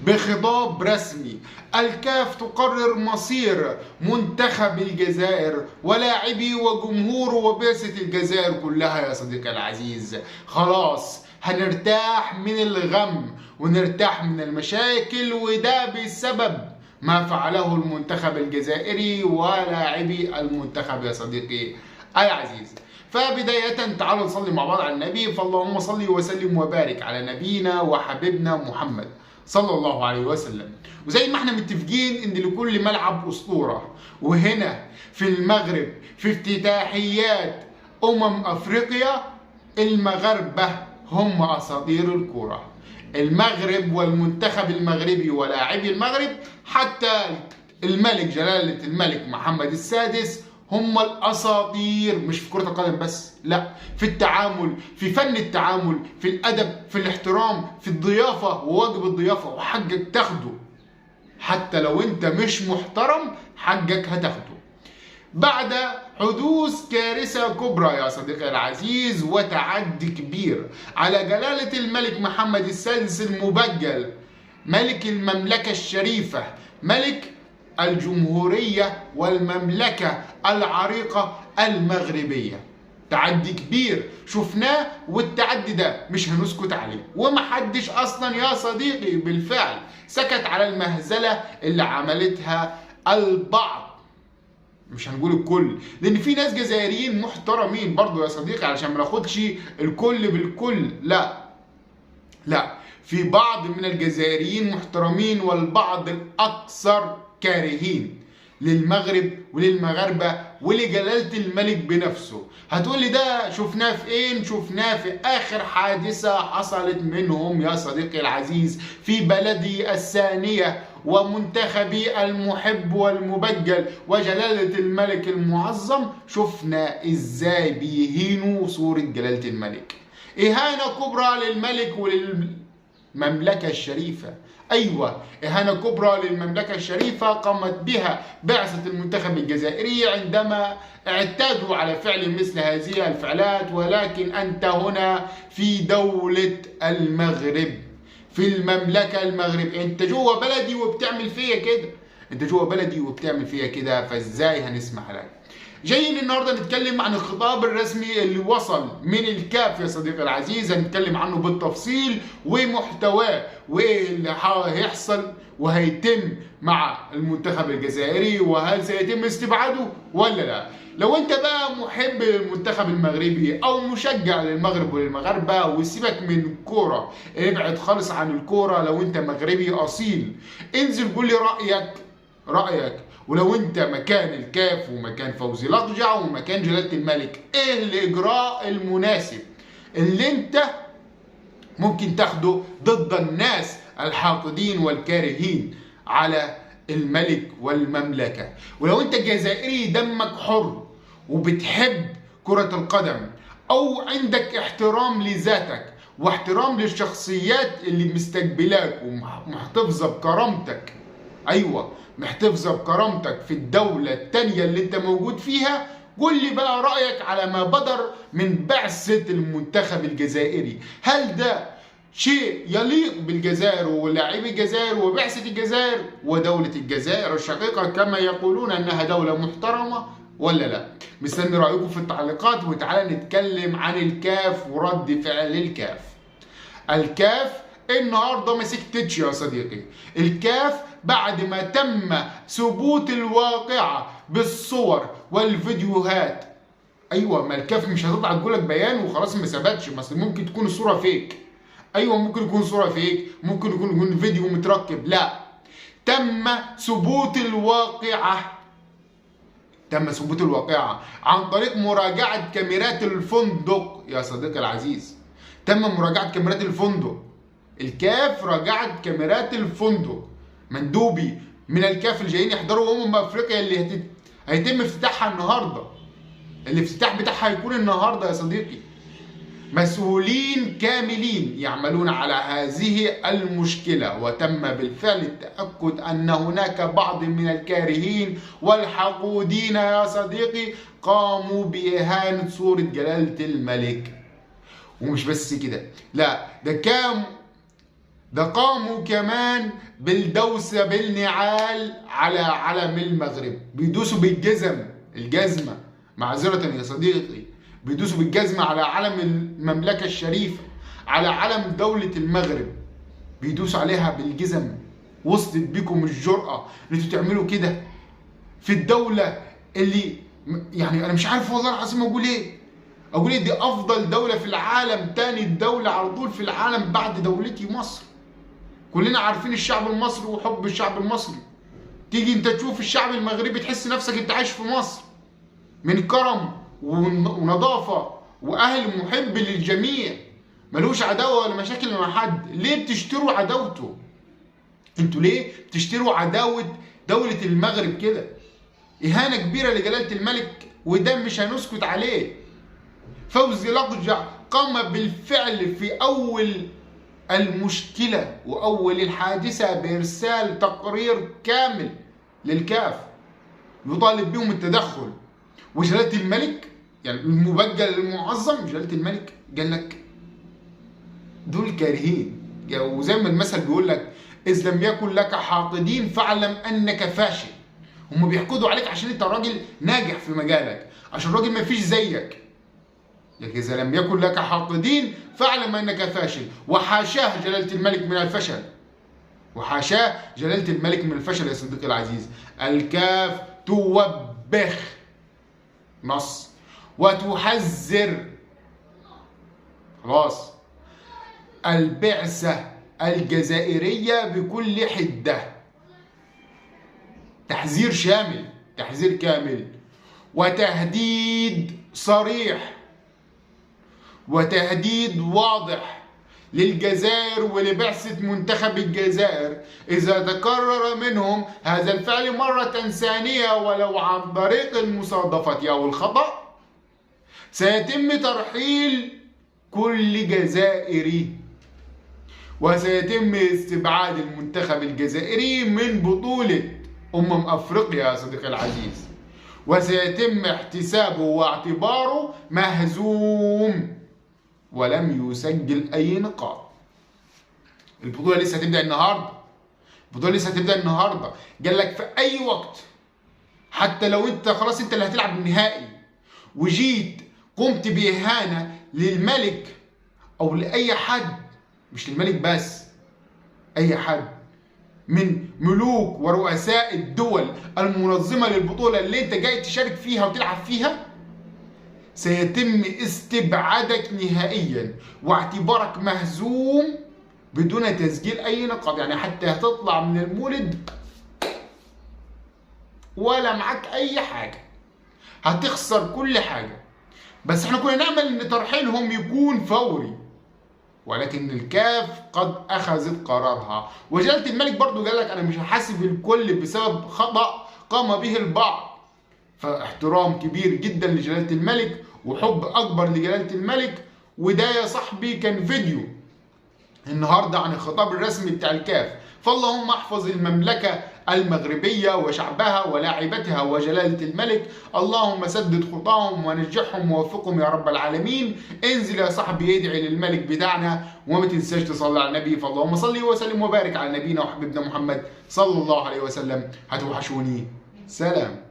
بخطاب رسمي. الكاف تقرر مصير منتخب الجزائر ولاعبي وجمهور وبعثة الجزائر كلها يا صديقي العزيز. خلاص هنرتاح من الغم ونرتاح من المشاكل، وده بسبب ما فعله المنتخب الجزائري ولاعبي المنتخب يا صديقي العزيز. فبداية تعالوا نصلي مع بعض على النبي. فاللهم صل وسلم وبارك على نبينا وحبيبنا محمد صلى الله عليه وسلم. وزي ما احنا متفقين ان لكل ملعب اسطورة، وهنا في المغرب في افتتاحيات افريقيا المغاربة هم اساطير الكرة. المغرب والمنتخب المغربي ولاعبي المغرب حتى الملك جلالة الملك محمد السادس هم الاساطير، مش في كرة القدم بس، لا، في التعامل، في فن التعامل، في الادب، في الاحترام، في الضيافة وواجب الضيافة، وحقك تاخده حتى لو انت مش محترم، حقك هتاخده. بعد حدوث كارثة كبرى يا صديقي العزيز وتعدي كبير على جلالة الملك محمد السادس المبجل ملك المملكة الشريفة، ملك الجمهورية والمملكة العريقة المغربية. تعدي كبير شفناه، والتعدي ده مش هنسكت عليه، ومحدش اصلا يا صديقي بالفعل سكت على المهزلة اللي عملتها البعض، مش هنقول الكل، لان في ناس جزائريين محترمين برضو يا صديقي، علشان ما ناخدش الكل بالكل، لا، في بعض من الجزائريين محترمين، والبعض الاكثر كارهين للمغرب وللمغاربه ولجلاله الملك بنفسه. هتقولي ده شفناه في ايه؟ شفناه في اخر حادثه حصلت منهم يا صديقي العزيز في بلدي الثانيه ومنتخبي المحب والمبجل وجلاله الملك المعظم. شفنا ازاي بيهينوا صوره جلاله الملك، اهانه كبرى للملك وللمملكه الشريفه. ايوه، اهانه كبرى للمملكه الشريفه قامت بها بعثه المنتخب الجزائري عندما اعتادوا على فعل مثل هذه الفعلات. ولكن انت هنا في دوله المغرب، في المملكه المغرب، انت جوه بلدي وبتعمل فيا كده، انت جوه بلدي وبتعمل فيا كده، فازاي هنسمح لك؟ جايين النهارده نتكلم عن الخطاب الرسمي اللي وصل من الكاف يا صديقي العزيز، هنتكلم عنه بالتفصيل ومحتواه وايه اللي هيحصل وهيتم مع المنتخب الجزائري، وهل سيتم استبعاده ولا لا. لو انت بقى محب للمنتخب المغربي او مشجع للمغرب وللمغاربه وسيبك من الكوره، ابعد خالص عن الكوره، لو انت مغربي اصيل انزل قول لي رايك. ولو انت مكان الكاف ومكان فوزي لقجع ومكان جلالة الملك، ايه الاجراء المناسب اللي انت ممكن تاخده ضد الناس الحاقدين والكارهين على الملك والمملكة؟ ولو انت جزائري دمك حر وبتحب كرة القدم، او عندك احترام لذاتك واحترام للشخصيات اللي مستقبلاك ومحتفظة بكرامتك، ايوه محتفظة بكرامتك في الدولة التانية اللي انت موجود فيها، قول لي بقى رأيك على ما بدر من بعثة المنتخب الجزائري. هل ده شيء يليق بالجزائر ولاعبي الجزائر وبعثة الجزائر ودولة الجزائر الشقيقة كما يقولون انها دولة محترمة ولا لا؟ مستني رأيكم في التعليقات، وتعالى نتكلم عن الكاف ورد فعل الكاف. الكاف النهارده ما سكتتش يا صديقي. الكاف بعد ما تم ثبوت الواقعة بالصور والفيديوهات، ايوه، ما الكاف مش هتطلع تقول لك بيان وخلاص ما ثبتش، مثلا ممكن تكون الصورة فيك، ايوه ممكن يكون صورة فيك، ممكن يكون فيديو متركب، لا، تم ثبوت الواقعة، تم ثبوت الواقعة عن طريق مراجعة كاميرات الفندق يا صديقي العزيز. تم مراجعة كاميرات الفندق، الكاف راجعت كاميرات الفندق، مندوبي من الكاف اللي جايين يحضروا افريقيا اللي هيتم افتتاحها النهارده، الافتتاح بتاعها هيكون النهارده يا صديقي. مسؤولين كاملين يعملون على هذه المشكلة، وتم بالفعل التأكد أن هناك بعض من الكارهين والحقودين يا صديقي قاموا بإهانة صورة جلالة الملك. ومش بس كده، لا، ده ده قاموا كمان بالدوسة بالنعال على علم المغرب، بيدوسوا بالجزم، الجزمة معذرة يا صديقي، بيدوسوا بالجزمة على علم المملكة الشريفة، على علم دولة المغرب، بيدوسوا عليها بالجزم. وصلت بكم الجرأة ان انتوا تعملوا كده في الدولة اللي يعني انا مش عارف والله العظيم اقول ايه. اقول ايه؟ دي افضل دولة في العالم، تاني دولة على طول في العالم بعد دولتي مصر. كلنا عارفين الشعب المصري وحب الشعب المصري. تيجي انت تشوف الشعب المغربي تحس نفسك انت عايش في مصر، من كرم ونظافة واهل محب للجميع، ملوش عداوة ولا مشاكل مع حد. ليه بتشتروا عداوته؟ انتوا ليه بتشتروا عداوة دولة المغرب كده؟ اهانة كبيرة لجلالة الملك، وده مش هنسكت عليه. فوزي لقجع قام بالفعل في اول المشكلة واول الحادثة بارسال تقرير كامل للكاف يطالب بهم التدخل. وجلالة الملك يعني المبجل المعظم جلالة الملك قال لك دول كارهين، وزي ما المثل بيقول لك إذ لم يكن لك حاقدين فاعلم أنك فاشل. هم بيحقدوا عليك عشان أنت راجل ناجح في مجالك، عشان راجل ما فيش زيك. لكن إذا لم يكن لك حاقدين فاعلم أنك فاشل. وحاشاه جلالة الملك من الفشل، وحاشاه جلالة الملك من الفشل يا صديقي العزيز. الكاف توبخ نص وتحذر خلاص البعثة الجزائرية بكل حدة. تحذير شامل، تحذير كامل، وتهديد صريح وتهديد واضح للجزائر ولبعثة منتخب الجزائر. إذا تكرر منهم هذا الفعل مرة ثانية ولو عن طريق المصادفة أو الخطأ سيتم ترحيل كل جزائري، وسيتم استبعاد المنتخب الجزائري من بطولة أفريقيا يا صديقي العزيز، وسيتم احتسابه واعتباره مهزوم ولم يسجل أي نقاط. البطولة لسه هتبدأ النهاردة، البطولة لسه هتبدأ النهاردة. قال لك في أي وقت، حتى لو أنت خلاص أنت اللي هتلعب النهائي وجيت قمت بإهانة للملك أو لأي حد، مش للملك بس، أي حد من ملوك ورؤساء الدول المنظمة للبطولة اللي أنت جاي تشارك فيها وتلعب فيها، سيتم استبعادك نهائيا واعتبارك مهزوم بدون تسجيل أي نقاط. يعني حتى هتطلع من المولد ولا معاك أي حاجة، هتخسر كل حاجة. بس احنا كنا نأمل ان ترحيلهم يكون فوري، ولكن الكاف قد اخذت قرارها. وجلالة الملك برضو قال لك انا مش هحاسب الكل بسبب خطأ قام به البعض. فاحترام كبير جدا لجلالة الملك وحب اكبر لجلالة الملك. وده يا صاحبي كان فيديو النهارده عن الخطاب الرسمي بتاع الكاف. فاللهم احفظ المملكة المغربية وشعبها ولاعبتها وجلالة الملك، اللهم سدد خطاهم ونجحهم ووفقهم يا رب العالمين. انزل يا صاحبي ادعي للملك بتاعنا وما تنساش تصلي على النبي. فاللهم صل وسلم وبارك على نبينا وحبيبنا محمد صلى الله عليه وسلم. هتوحشوني. سلام.